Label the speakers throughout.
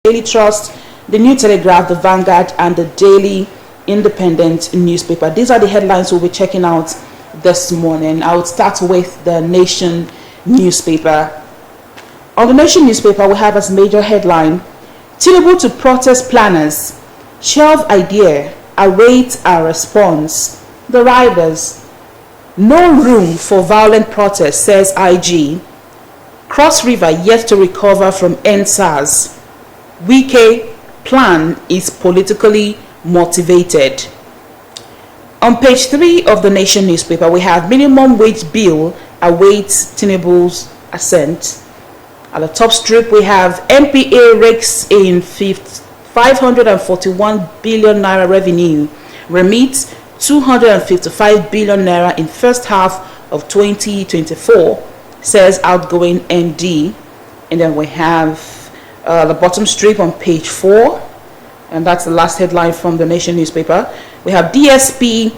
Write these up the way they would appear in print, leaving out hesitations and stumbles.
Speaker 1: Daily Trust, the New Telegraph, the Vanguard, and the Daily Independent newspaper. These are the headlines we'll be checking out this morning. I would start with the Nation newspaper. On the Nation newspaper, we have as major headline, Tinubu to protest planners, shelve idea, await our response. The riders, no room for violent protest, says IG. Cross River yet to recover from EndSARS. Wike plan is politically motivated. On page 3 of the Nation newspaper, we have minimum wage bill awaits Tinubu's assent. At the top strip, we have NPA rakes in 541 billion naira revenue, remits 255 billion naira in first half of 2024, says outgoing MD. And then we have the bottom strip on page 4, and that's the last headline from the Nation newspaper. We have DSP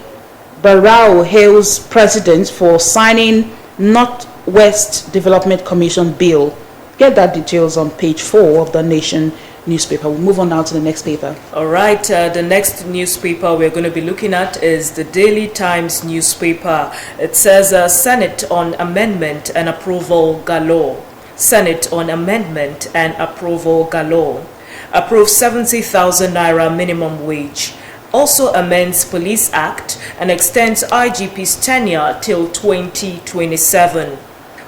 Speaker 1: Barao hails president for signing Northwest Development Commission bill. Get that details on page 4 of the Nation newspaper. We'll move on now to the next paper.
Speaker 2: All right, the next newspaper we're going to be looking at is the Daily Times newspaper. It says Senate on amendment and approval galore. Senate on amendment and approval galore. Approves 70,000 naira minimum wage. Also amends Police Act and extends IGP's tenure till 2027.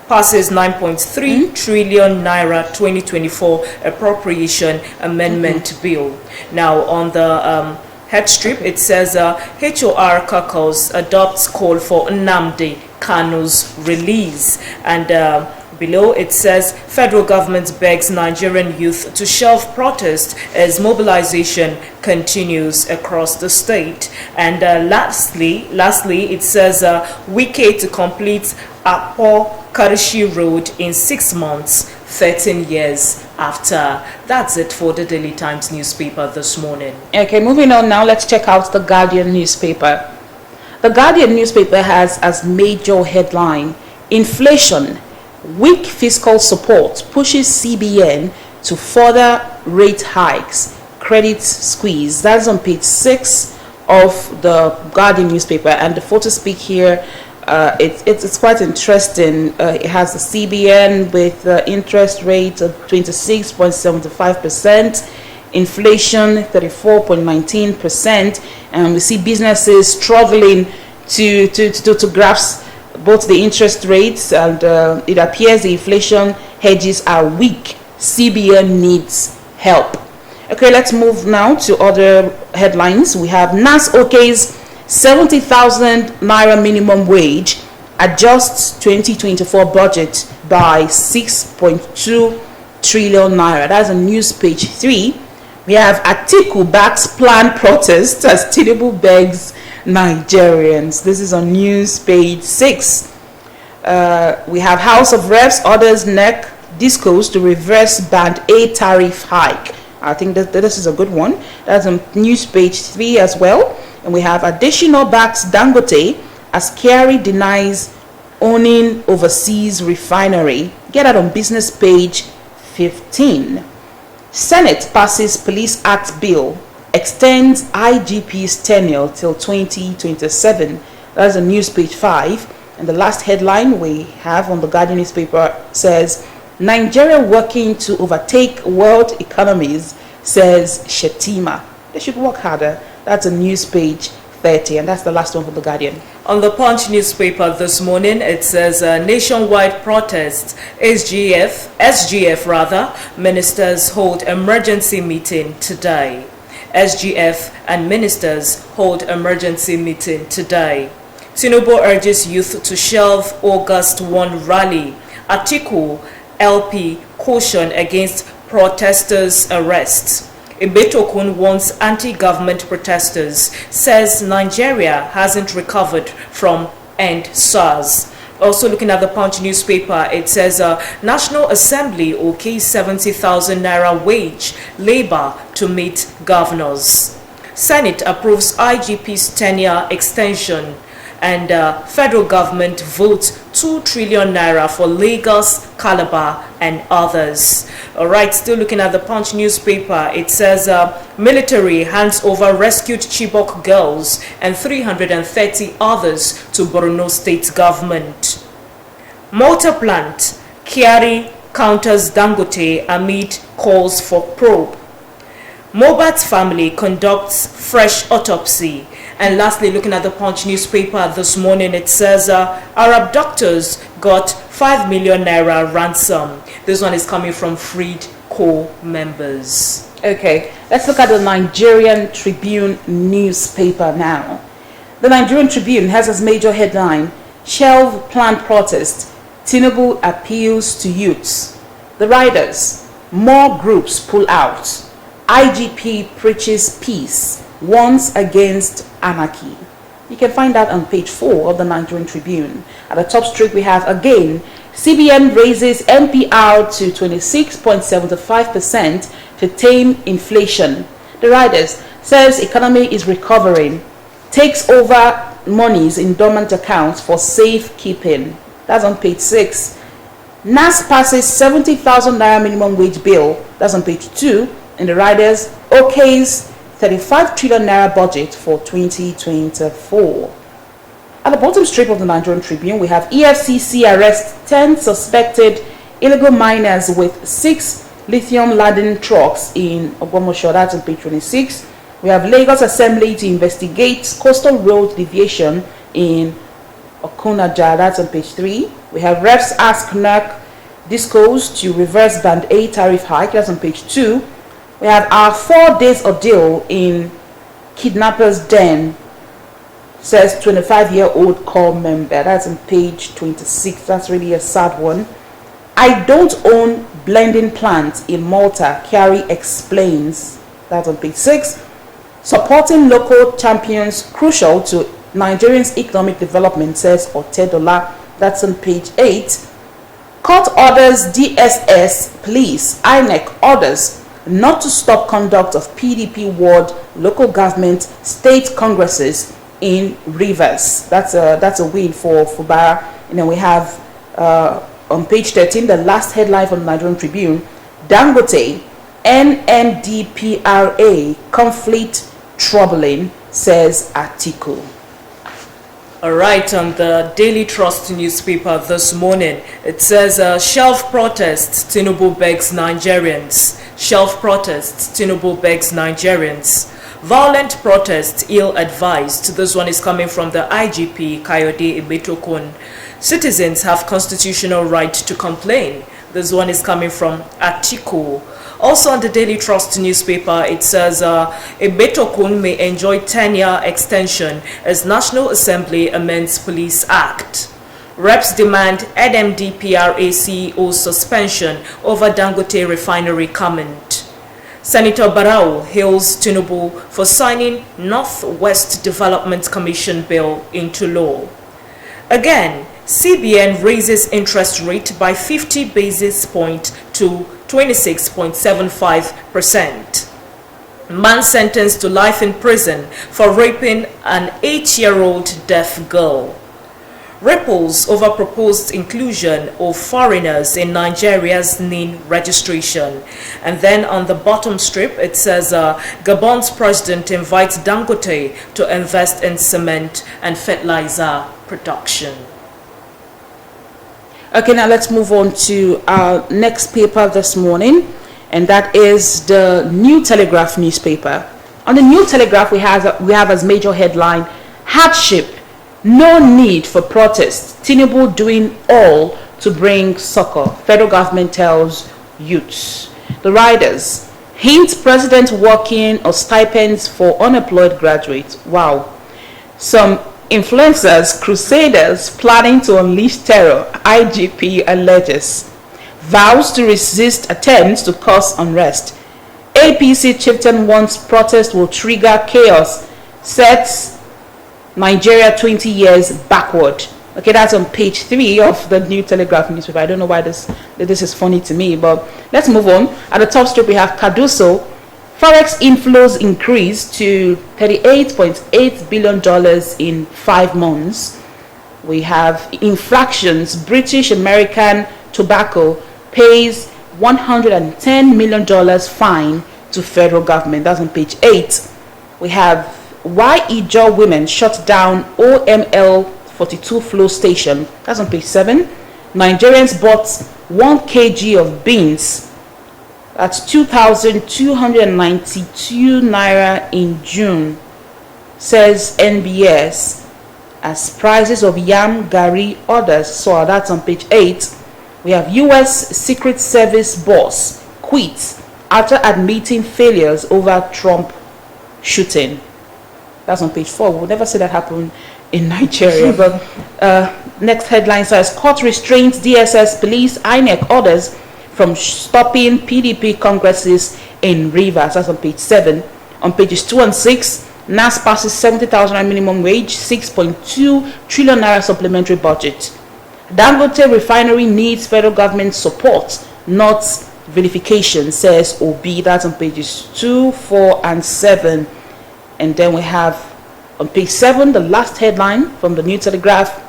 Speaker 2: Passes 9.3 trillion naira 2024 appropriation amendment bill. Now on the head strip, it says HOR caucus adopts call for Nnamdi Kanu's release, and below it says federal government begs Nigerian youth to shelve protest as mobilization continues across the state. And lastly it says Wike to complete Apo Karishi Road in 6 months, 13 years after. That's it for the Daily Times newspaper this morning.
Speaker 1: Okay, moving on now, let's check out the Guardian newspaper. The Guardian newspaper has as major headline, inflation, weak fiscal support pushes CBN to further rate hikes, credit squeeze. That's on page 6 of the Guardian newspaper, and the photo speak here. It's quite interesting. It has the CBN with the interest rate of 26.75%, inflation 34.19%, and we see businesses struggling to grasp both the interest rates, and it appears the inflation hedges are weak. CBN needs help. Okay, let's move now to other headlines. We have NAS OK's 70,000 naira minimum wage adjusts 2024 budget by 6.2 trillion naira. That's on news page 3. We have Atiku backs planned protest as Tinubu begs Nigerians. This is on news page 6. We have House of Reps orders NEC discos to reverse band A tariff hike. I think that this is a good one. That's on news page 3 as well. And we have additional backs Dangote as Kyari denies owning overseas refinery. Get that on business page 15. Senate passes Police Act bill, extends IGP's tenure till 2027. That's on news page 5. And the last headline we have on the Guardian newspaper says, Nigeria working to overtake world economies, says Shetima. They should work harder. That's on news page 30, and that's the last one for the Guardian.
Speaker 2: On the Punch newspaper this morning, it says nationwide protests. SGF ministers hold emergency meeting today. SGF and ministers hold emergency meeting today. Tinubu urges youth to shelve August 1 rally. Atiku LP caution against protesters' arrests. Ibetokun warns anti-government protesters, says Nigeria hasn't recovered from EndSARS. Also looking at the Punch newspaper, it says National Assembly okays 70,000 naira wage, Labour to meet governors. Senate approves IGP's tenure extension, and federal government votes 2 trillion naira for Lagos, Calabar and others. All right, still looking at the Punch newspaper, it says military hands over rescued Chibok girls and 330 others to Borno state government. Motor plant, Kyari counters Dangote amid calls for probe. Mobat's family conducts fresh autopsy. And lastly, looking at the Punch newspaper this morning, it says Arab doctors got 5 million naira ransom. This one is coming from freed co-members.
Speaker 1: Okay, let's look at the Nigerian Tribune newspaper now. The Nigerian Tribune has as major headline, Shelve planned protest, Tinubu appeals to youths. The riders, more groups pull out. IGP preaches peace, warns against anarchy. You can find that on page 4 of the Nigerian Tribune. At the top strip we have again, CBN raises MPR to 26.75% to tame inflation. The riders says economy is recovering, takes over monies in dormant accounts for safekeeping. That's on page 6. NAS passes 70,000 naira minimum wage bill. That's on page 2. And the riders okays 35 trillion naira budget for 2024. At the bottom strip of the Nigerian Tribune, we have EFCC arrests 10 suspected illegal miners with 6 lithium-laden trucks in Ogbomoso. That's on page 26. We have Lagos Assembly to investigate coastal road deviation in Okunaja. That's on page 3. We have reps ask NERC discos to reverse band A tariff hike. That's on page 2. We have our 4 days ordeal in kidnappers' den, says 25-year-old core member. That's on page 26. That's really a sad one. I don't own blending plant in Malta, Kyari explains. That's on page 6. Supporting local champions crucial to Nigerians' economic development, says Otedola. That's on page 8. Court orders DSS, police, INEC orders not to stop conduct of PDP ward local government state congresses in Rivers. That's a win for Fubara. And then we have on page 13 the last headline from the Nigerian Tribune, Dangote NNDPRA conflict troubling, says Atiku.
Speaker 2: All right, on the Daily Trust newspaper this morning, it says shelve protests, Tinubu begs Nigerians. Shelve protests, Tinubu begs Nigerians. Violent protests, ill-advised. This one is coming from the IGP, Kayode Ebetokun. Citizens have constitutional right to complain. This one is coming from Atiku. Also on the Daily Trust newspaper, it says Ebetokun may enjoy 10-year extension as National Assembly amends Police Act. Reps demand NMDPRA CEO suspension over Dangote refinery comment. Senator Barau hails Tinubu for signing Northwest Development Commission bill into law. Again, CBN raises interest rate by 50 basis points to 26.75%. Man sentenced to life in prison for raping an 8-year-old deaf girl. Ripples over proposed inclusion of foreigners in Nigeria's NIN registration. And then on the bottom strip, it says Gabon's president invites Dangote to invest in cement and fertilizer production.
Speaker 1: Okay, now let's move on to our next paper this morning, and that is the New Telegraph newspaper. On the New Telegraph, we have as major headline, hardship, no need for protest. Tinubu doing all to bring succor. Federal government tells youths. The riders, hint president working or stipends for unemployed graduates. Wow. Some influencers, crusaders planning to unleash terror, IGP alleges. Vows to resist attempts to cause unrest. APC chieftain wants protest will trigger chaos, sets Nigeria 20 years backward. Okay, that's on page 3 of the New Telegraph newspaper. I don't know why this is funny to me, but let's move on. At the top strip we have Cardoso. Forex inflows increased to $38.8 billion in 5 months. We have infractions. British American Tobacco pays $110 million fine to federal government. That's on page 8. We have why Ijaw women shut down OML 42 flow station. That's on page 7. Nigerians bought 1 kg of beans. That's 2,292 naira in June, says NBS, as prices of yam, gari, others soar. That's on page 8. We have U.S. Secret Service boss quits after admitting failures over Trump shooting. That's on page 4. We'll never see that happen in Nigeria. But next headline says, court restrains DSS, police, INEC, others from stopping PDP congresses in Rivers. That's on page 7. On pages 2 and 6, NAS passes 70,000 minimum wage, 6.2 trillion naira supplementary budget. Dangote refinery needs federal government support, not vilification, says Obi. That's on pages 2, 4, and 7. And then we have on page 7 the last headline from the New Telegraph.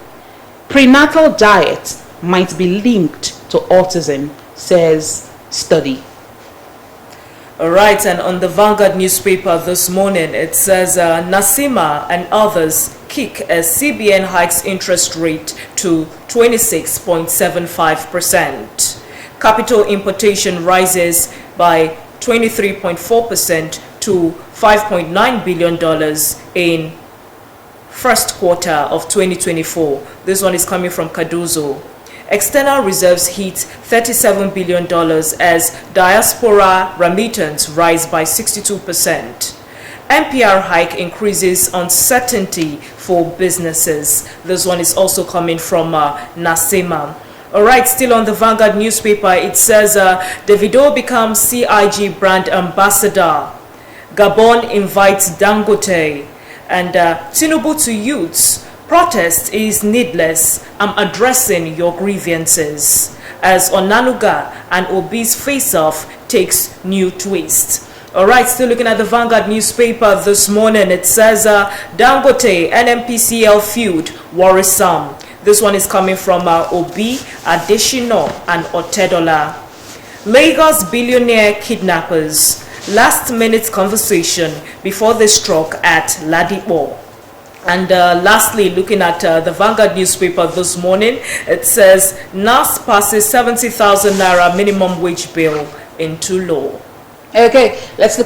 Speaker 1: Prenatal diet might be linked to autism, says study.
Speaker 2: All right, and on the Vanguard newspaper this morning, it says Nasima and others kick as CBN hikes interest rate to 26.75%. Capital importation rises by 23.4% to $5.9 billion in first quarter of 2024. This one is coming from Cardozo. External reserves hit $37 billion as diaspora remittance rise by 62%. NPR hike increases uncertainty for businesses. This one is also coming from Nasima. All right, still on the Vanguard newspaper, it says Davido becomes CIG brand ambassador. Gabon invites Dangote. And Tinubu to youths. Protest is needless. I'm addressing your grievances. As Onanuga and Obi's face-off takes new twist. All right, still looking at the Vanguard newspaper this morning. It says Dangote NNPCL feud worrisome. This one is coming from Obi, Adeshino, and Otedola. Lagos billionaire kidnappers. Last minute conversation before they struck at Ladipo. And lastly, looking at the Vanguard newspaper this morning, it says NAS passes 70,000 naira minimum wage bill into law.
Speaker 1: Okay, let's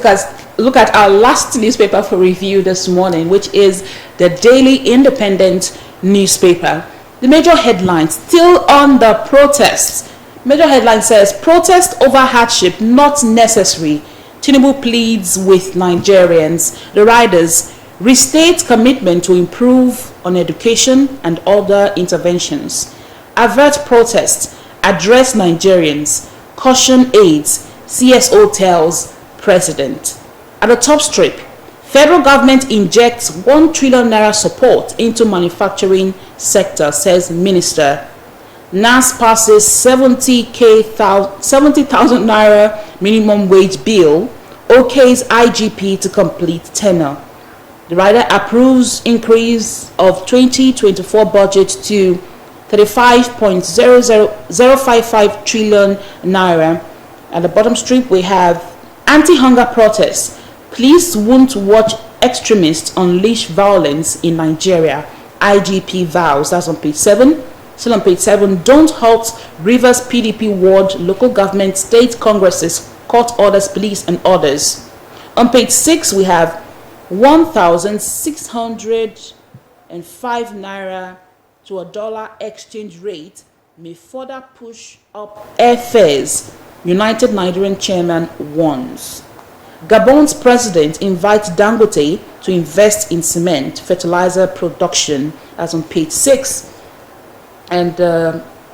Speaker 1: look at our last newspaper for review this morning, which is the Daily Independent newspaper. The major headlines still on the protests. Major headline says protest over hardship not necessary. Tinubu pleads with Nigerians. The riders restate commitment to improve on education and other interventions. Avert protests. Address Nigerians. Caution aides. CSO tells president. At the top strip, federal government injects 1 trillion naira support into manufacturing sector, says minister. NAS passes 70,000 naira minimum wage bill, OK's IGP to complete tenure. The rider approves increase of 2024 budget to 35.055 trillion naira. At the bottom strip, we have anti-hunger protests. Police won't watch extremists unleash violence in Nigeria. IGP vows. That's on page 7. Still on page 7, don't halt Rivers PDP ward, local government, state congresses, court orders, police, and others. On page 6, we have 1,605 naira to a dollar exchange rate may further push up airfares, United Nigerian chairman warns. Gabon's president invites Dangote to invest in cement, fertilizer production, as on page 6. And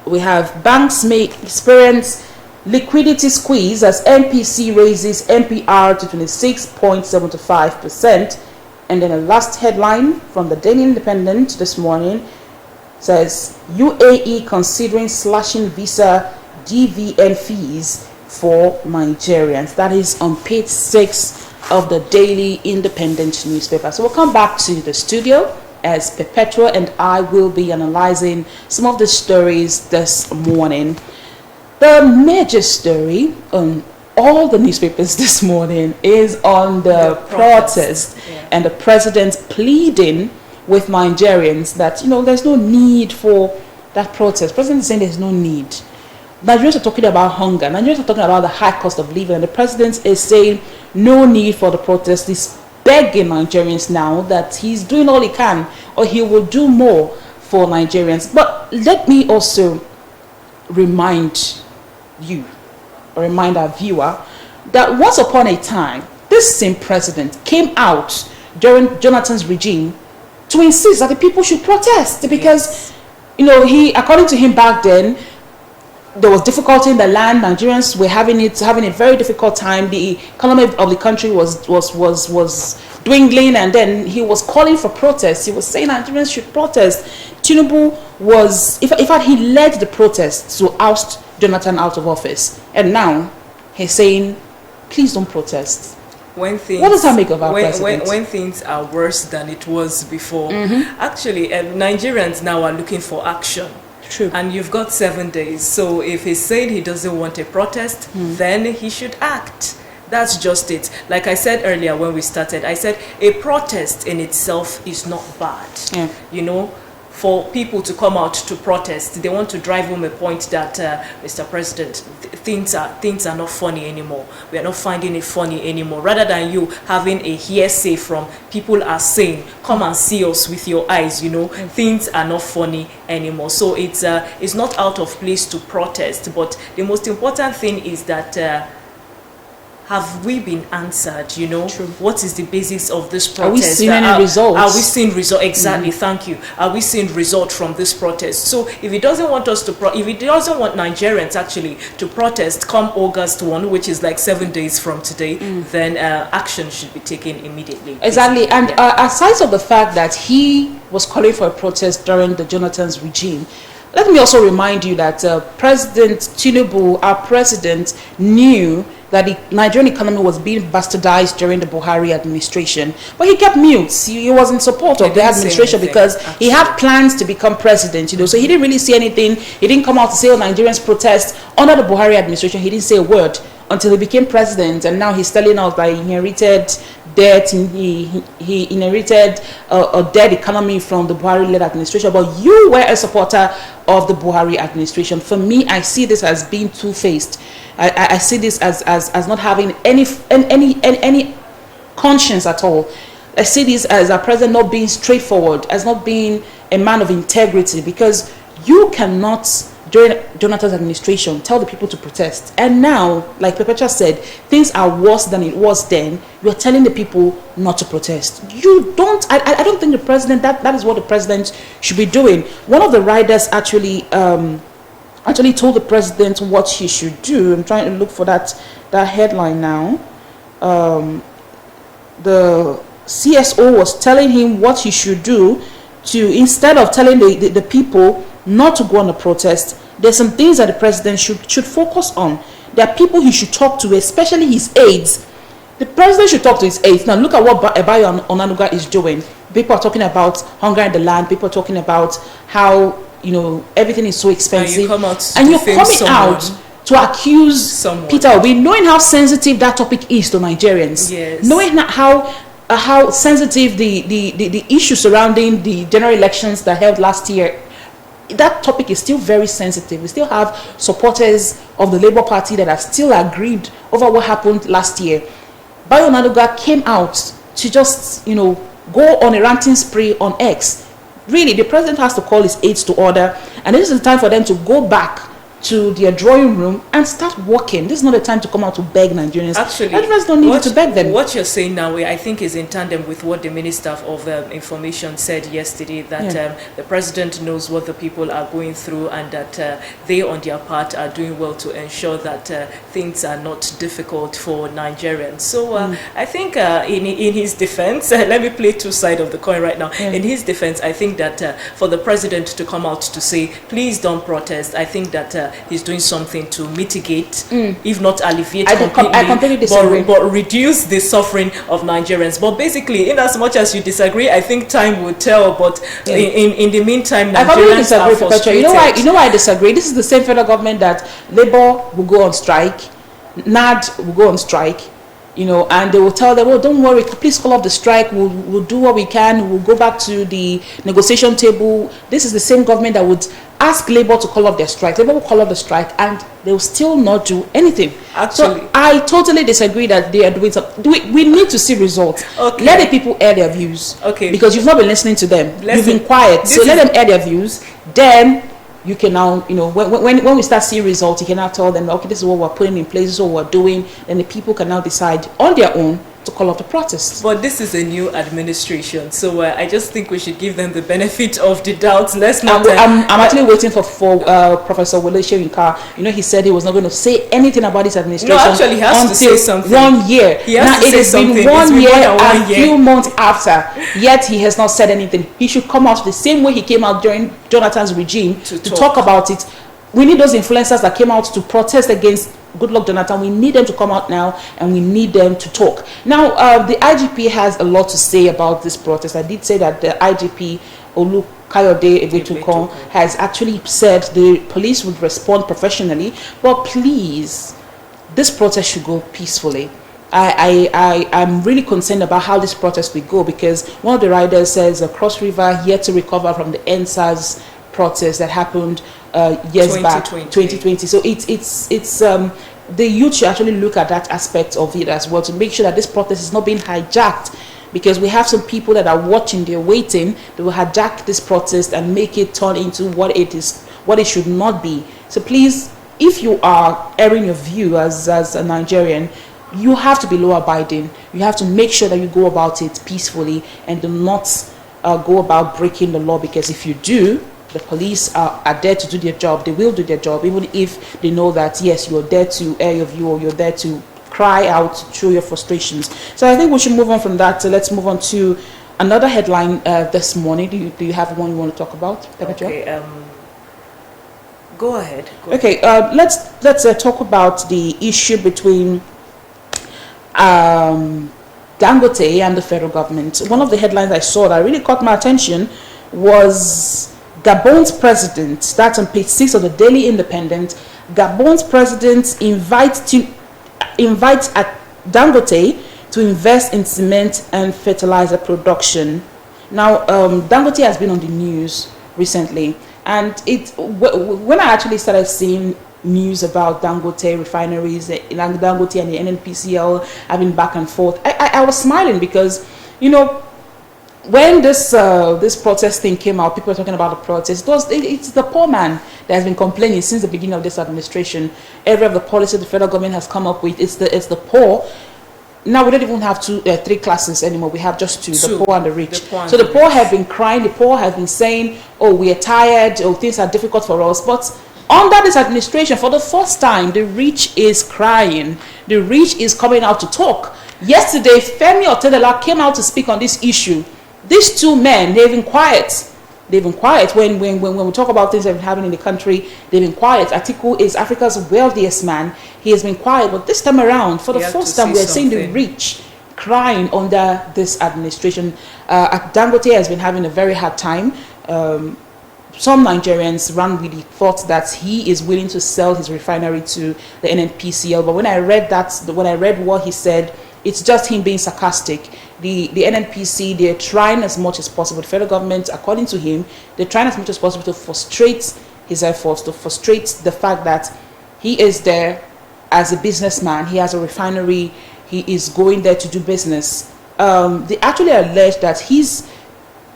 Speaker 1: we have banks may experience liquidity squeeze as MPC raises MPR to 26.75%. And then a last headline from the Daily Independent this morning says UAE considering slashing visa DVN fees for Nigerians. That is on page 6 of the Daily Independent newspaper. So we'll come back to the studio as Perpetua, and I will be analyzing some of the stories this morning. The major story on all the newspapers this morning is on the protest and the president pleading with Nigerians that, there's no need for that protest. The president is saying there's no need. Nigerians are talking about hunger. Nigerians are talking about the high cost of living, and the president is saying no need for the protest. He's begging Nigerians now that he's doing all he can, or he will do more for Nigerians. But let me also remind you, or remind our viewer, that once upon a time, this same president came out during Jonathan's regime to insist that the people should protest because, he, according to him back then, there was difficulty in the land. Nigerians were having a very difficult time. The economy of the country was dwindling, and then he was calling for protests. He was saying Nigerians should protest. Tinubu was, in fact, he led the protests to oust Jonathan out of office, and now he's saying, please don't protest.
Speaker 2: What
Speaker 1: does that make of our president?
Speaker 2: When things are worse than it was before, actually, Nigerians now are looking for action.
Speaker 1: True.
Speaker 2: And you've got 7 days. So if he's saying he doesn't want a protest, then he should act. That's just it. Like I said earlier when we started, I said a protest in itself is not bad.
Speaker 1: Yeah.
Speaker 2: For people to come out to protest, they want to drive home a point that, Mr. President, things are not funny anymore. We are not finding it funny anymore. Rather than you having a hearsay from people are saying, come and see us with your eyes, things are not funny anymore. So it's not out of place to protest. But the most important thing is that have we been answered?
Speaker 1: True.
Speaker 2: What is the basis of this protest?
Speaker 1: Are we seeing any results?
Speaker 2: Are we seeing result? Exactly. Thank you. Are we seeing result from this protest? So if he doesn't want us to, if he doesn't want Nigerians actually to protest come August 1, which is like 7 days from today, then action should be taken immediately.
Speaker 1: Exactly. And aside from the fact that he was calling for a protest during the Jonathan's regime, let me also remind you that President Tinubu, our president, knew that the Nigerian economy was being bastardized during the Buhari administration. But he kept mute. He was in support of the administration because he had plans to become president, so he didn't really say anything. He didn't come out to say, Nigerians protest. Under the Buhari administration, he didn't say a word until he became president, and now he's telling us that he inherited debt. He inherited a dead economy from the Buhari-led administration. But you were a supporter of the Buhari administration. For me, I see this as being two-faced. I see this as not having any conscience at all. I see this as a president not being straightforward, as not being a man of integrity, because you cannot, during Jonathan's administration, tell the people to protest. And now, like Perpetua said, things are worse than it was then. You're telling the people not to protest. You don't, I don't think the president, that is what the president should be doing. One of the riders actually told the president what he should do. I'm trying to look for that headline now. The CSO was telling him what he should do to, instead of telling the people not to go on a protest, there's some things that the president should focus on. There are people he should talk to, especially his aides. The president should talk to his aides. Now look at what Bayo Onanuga is doing. People are talking about hunger in the land. People are talking about how everything is so expensive, and you're coming out to accuse someone. Peter Obi, knowing how sensitive that topic is to Nigerians, knowing how sensitive the issue surrounding the general elections that held last year, that topic is still very sensitive. We still have supporters of the Labour Party that are still aggrieved over what happened last year. Bayo Onanuga came out to just go on a ranting spree on X. Really, the president has to call his aides to order, and this is the time for them to go back to their drawing room and start working. This is not the time to come out to beg Nigerians.
Speaker 2: Actually,
Speaker 1: Nigerians don't need to beg them.
Speaker 2: What you're saying now, I think, is in tandem with what the Minister of Information said yesterday, that the president knows what the people are going through, and that they, on their part, are doing well to ensure that things are not difficult for Nigerians. So I think in his defense, let me play two sides of the coin right now. In his defense, I think that for the president to come out to say, please don't protest, I think that he's doing something to mitigate, if not alleviate
Speaker 1: I
Speaker 2: completely,
Speaker 1: completely disagree.
Speaker 2: but reduce the suffering of Nigerians. But basically, in as much as you disagree, I think time will tell. But in the meantime,
Speaker 1: I completely
Speaker 2: Nigerians are
Speaker 1: disagree, Petra.
Speaker 2: frustrated.
Speaker 1: You know why I disagree? This is the same federal government that Labour will go on strike, NAD will go on strike, and they will tell them, oh, don't worry, please call off the strike, we'll do what we can, we'll go back to the negotiation table. This is the same government that would ask Labour to call off their strike. Labour will call off the strike and they will still not do anything.
Speaker 2: Actually,
Speaker 1: so I totally disagree that they are doing something. We need to see results.
Speaker 2: Okay.
Speaker 1: Let the people air their views.
Speaker 2: Okay.
Speaker 1: Because you've not been listening to them.
Speaker 2: Listen,
Speaker 1: you've been quiet. So let them air their views. Then you can now, when we start seeing results, you can now tell them, okay, this is what we're putting in place, this is what we're doing. Then the people can now decide on their own to call off the protests.
Speaker 2: But this is a new administration, so I just think we should give them the benefit of the doubt. Let's not.
Speaker 1: I'm actually waiting for Professor Wole Soyinka. He said he was not going to say anything about this administration.
Speaker 2: No, actually, he has to say something.
Speaker 1: 1 year.
Speaker 2: He has to say something.
Speaker 1: It has been 1 year and a few
Speaker 2: year.
Speaker 1: months after, yet he has not said anything. He should come out the same way he came out during Jonathan's regime to talk about it. We need those influencers that came out to protest against Goodluck Jonathan. We need them to come out now, and we need them to talk. Now, the IGP has a lot to say about this protest. I did say that the IGP, Olukayode Ebetukon, has actually said the police would respond professionally, but please, this protest should go peacefully. I'm really concerned about how this protest will go, because one of the riders says Cross River yet to recover from the NSAS protest that happened years back, 2020. So it's the youth should actually look at that aspect of it as well, to make sure that this protest is not being hijacked, because we have some people that are watching, they're waiting, they will hijack this protest and make it turn into what it is, what it should not be. So please, if you are airing your view as a Nigerian, you have to be law abiding. You have to make sure that you go about it peacefully and do not go about breaking the law, because if you do, the police are there to do their job. They will do their job, even if they know that, yes, you're there to air your view, or you're there to cry out, show your frustrations. So I think we should move on from that. So let's move on to another headline this morning. Do you have one you want to talk about?
Speaker 2: Okay, go ahead.
Speaker 1: Okay, let's talk about the issue between Dangote and the federal government. One of the headlines I saw that really caught my attention was Gabon's president. That's on page 6 of the Daily Independent. Gabon's president invites Dangote to invest in cement and fertilizer production. Now, Dangote has been on the news recently, and when I actually started seeing news about Dangote refineries, Dangote and the NNPCL having back and forth, I was smiling, because when this protest thing came out, people were talking about the protest. It's the poor man that has been complaining since the beginning of this administration. Every of the policy the federal government has come up with, it's the poor. Now we don't even have three classes anymore. We have just two, the poor and the rich. So the poor have been crying. The poor have been saying, "Oh, we are tired. Oh, things are difficult for us." But under this administration, for the first time, the rich is crying. The rich is coming out to talk. Yesterday, Femi Otedola came out to speak on this issue. These two men, they've been quiet. They've been quiet. When we talk about things that have been happening in the country, they've been quiet. Atiku is Africa's wealthiest man. He has been quiet. But this time around, for the first time, we are seeing the rich crying under this administration. Dangote has been having a very hard time. Some Nigerians really thought that he is willing to sell his refinery to the NNPCL. But when I read what he said, it's just him being sarcastic. The NNPC, they're trying as much as possible. The federal government, according to him, they're trying as much as possible to frustrate his efforts, to frustrate the fact that he is there as a businessman. He has a refinery. He is going there to do business. They actually alleged that his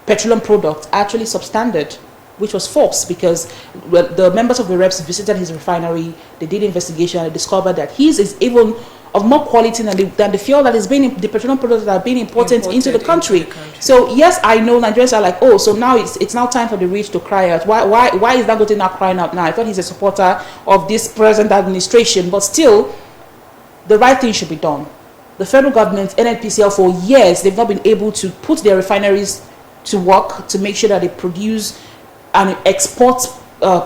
Speaker 1: petroleum product actually substandard, which was false, because the members of the reps visited his refinery. They did investigation and discovered that his is even of more quality than the fuel that is being, the petroleum products that are being imported into the country. So yes, I know Nigerians are like, oh, so now it's now time for the rich to cry out. Why is Dangote not crying out now? I thought he's a supporter of this present administration, but still, the right thing should be done. The federal government, NNPCL, for years, they've not been able to put their refineries to work to make sure that they produce and export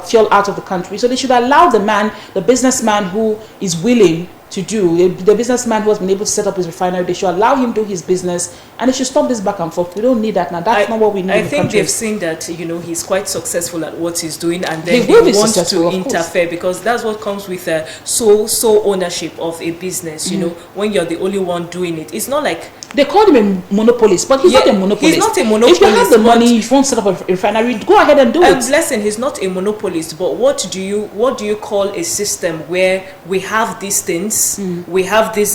Speaker 1: fuel out of the country. So they should allow the businessman who is willing to do, the businessman who has been able to set up his refinery, they should allow him do his business, and they should stop this back and forth. We don't need that now. That's not what we need.
Speaker 2: I
Speaker 1: in the
Speaker 2: think
Speaker 1: country.
Speaker 2: they've seen that, he's quite successful at what he's doing, and then
Speaker 1: He will
Speaker 2: they
Speaker 1: be
Speaker 2: want
Speaker 1: successful,
Speaker 2: to
Speaker 1: of course.
Speaker 2: interfere, because that's what comes with sole ownership of a business. When you're the only one doing it, it's not like
Speaker 1: they call him a monopolist, but he's not a monopolist.
Speaker 2: He's not a
Speaker 1: If
Speaker 2: monopolist.
Speaker 1: you have the money, if you want to set up a refinery, go ahead and do it.
Speaker 2: Listen, he's not a monopolist, but what do you call a system where we have these things, we have these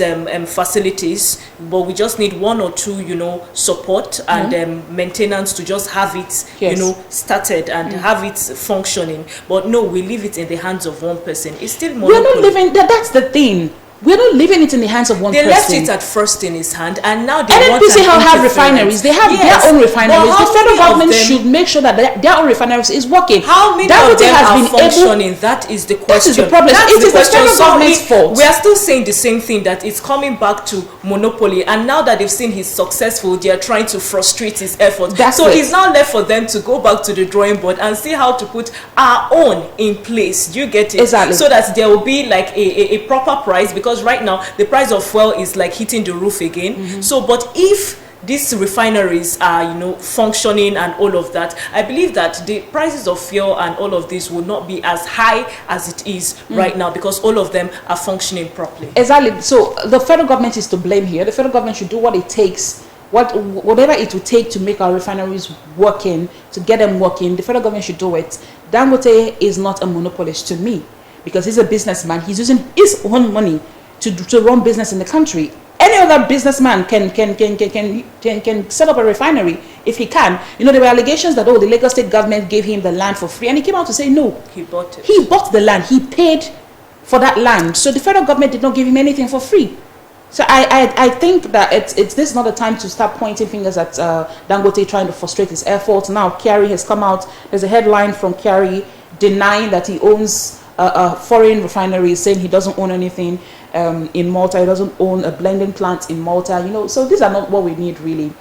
Speaker 2: facilities, but we just need one or two, support and maintenance to just have it,
Speaker 1: Yes.
Speaker 2: started and have it functioning. But no, we leave it in the hands of one person. It's still
Speaker 1: We're
Speaker 2: monopoly.
Speaker 1: not living. That's the thing. We're not leaving it in the hands of one
Speaker 2: They
Speaker 1: person.
Speaker 2: left it at first in his hand, and now they want
Speaker 1: NNPC
Speaker 2: an
Speaker 1: have
Speaker 2: interference.
Speaker 1: refineries. They have
Speaker 2: Yes,
Speaker 1: their own
Speaker 2: but
Speaker 1: refineries.
Speaker 2: how
Speaker 1: The federal
Speaker 2: many of
Speaker 1: government
Speaker 2: them-
Speaker 1: should make sure that their own refineries is working.
Speaker 2: How many
Speaker 1: Dangote
Speaker 2: of them
Speaker 1: has
Speaker 2: are
Speaker 1: been able.
Speaker 2: functioning? That is the question.
Speaker 1: is the problem.
Speaker 2: That's
Speaker 1: It is the
Speaker 2: question.
Speaker 1: federal government's fault.
Speaker 2: We are still saying the same thing, that it's coming back to monopoly, and now that they've seen he's successful, they are trying to frustrate his efforts.
Speaker 1: That's
Speaker 2: So
Speaker 1: it.
Speaker 2: it's now left for them to go back to the drawing board and see how to put our own in place. Do you get it?
Speaker 1: Exactly.
Speaker 2: So that there will be like a proper price, because right now the price of fuel is like hitting the roof again. So, but if these refineries are, functioning and all of that, I believe that the prices of fuel and all of this will not be as high as it is right now, because all of them are functioning properly.
Speaker 1: Exactly. So the federal government is to blame here. The federal government should do what it takes, whatever it will take to make our refineries working, to get them working. The federal government should do it. Dangote is not a monopolist to me, because he's a businessman. He's using his own money to run business in the country. Any other businessman can set up a refinery if he can. There were allegations that the Lagos state government gave him the land for free, and he came out to say no.
Speaker 2: He bought it.
Speaker 1: He bought the land. He paid for that land. So the federal government did not give him anything for free. So I think that this is not the time to start pointing fingers at Dangote trying to frustrate his efforts. Now Kyari has come out. There's a headline from Kyari denying that he owns a foreign refinery, saying he doesn't own anything in Malta. He doesn't own a blending plant in Malta. So these are not what we need really.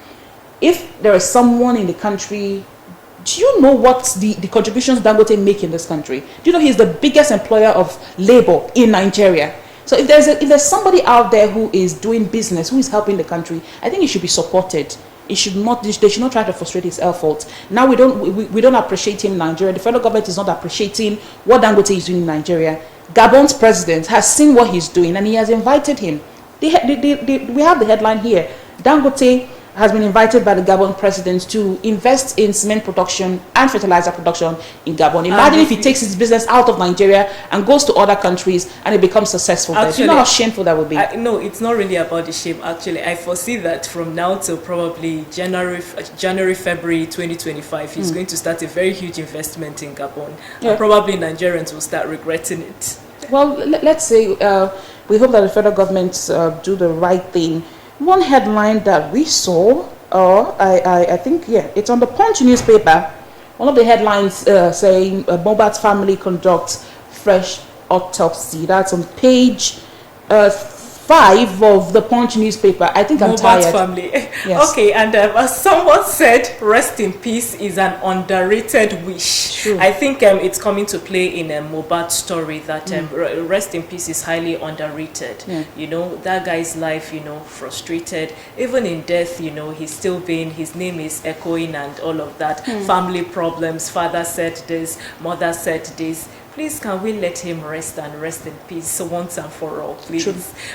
Speaker 1: If there is someone in the country, do you know what the contributions Dangote make in this country? Do you know he's the biggest employer of labor in Nigeria? So if there's somebody out there who is doing business, who is helping the country, I think he should be supported. They should not try to frustrate his efforts. Now we don't appreciate him in Nigeria. The federal government is not appreciating what Dangote is doing in Nigeria. Gabon's president has seen what he's doing, and he has invited him. We have the headline here. Dangote has been invited by the Gabon president to invest in cement production and fertilizer production in Gabon. Imagine if he takes his business out of Nigeria and goes to other countries and it becomes successful there. Do you know how shameful that would be?
Speaker 2: No, it's not really about the shame, actually. I foresee that from now till probably January, February 2025, he's going to start a very huge investment in Gabon.
Speaker 1: Yeah.
Speaker 2: And probably Nigerians will start regretting it.
Speaker 1: Well, let's say we hope that the federal government do the right thing. One headline that we saw, I think, it's on the Punch newspaper. One of the headlines saying Mohbad's family conducts fresh autopsy. That's on page 5 of the Punch newspaper. I think I'm
Speaker 2: Mohbad's
Speaker 1: tired.
Speaker 2: family.
Speaker 1: Yes.
Speaker 2: Okay, and as someone said, rest in peace is an underrated wish.
Speaker 1: True.
Speaker 2: I think it's coming to play in Mohbad's story that rest in peace is highly underrated.
Speaker 1: Yeah.
Speaker 2: That guy's life, frustrated. Even in death, he's still being, his name is echoing and all of that. Family problems, father said this, mother said this. Please, can we let him rest and rest in peace once and for all, please? True.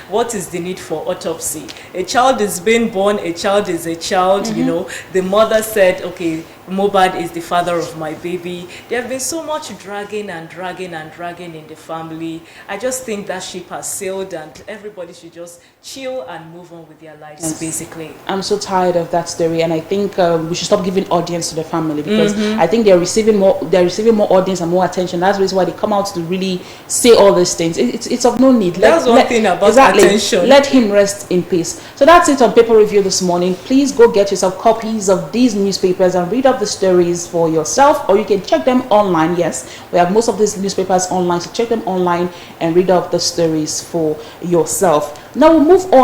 Speaker 2: What is the need for autopsy? A child is being born, a child is a child, The mother said, okay, Mohbad is the father of my baby. There have been so much dragging in the family. I just think that ship has sailed and everybody should just chill and move on with their lives, basically.
Speaker 1: I'm so tired of that story, and I think we should stop giving audience to the family, because I think they're receiving more audience and more attention. That's the reason why they come out to really say all these things. It's of no need.
Speaker 2: That's one thing about attention.
Speaker 1: Let him rest in peace. So that's it on Paper Review this morning. Please go get yourself copies of these newspapers and read up the stories for yourself, or you can check them online. Yes, we have most of these newspapers online, so check them online and read up the stories for yourself. Now we'll move on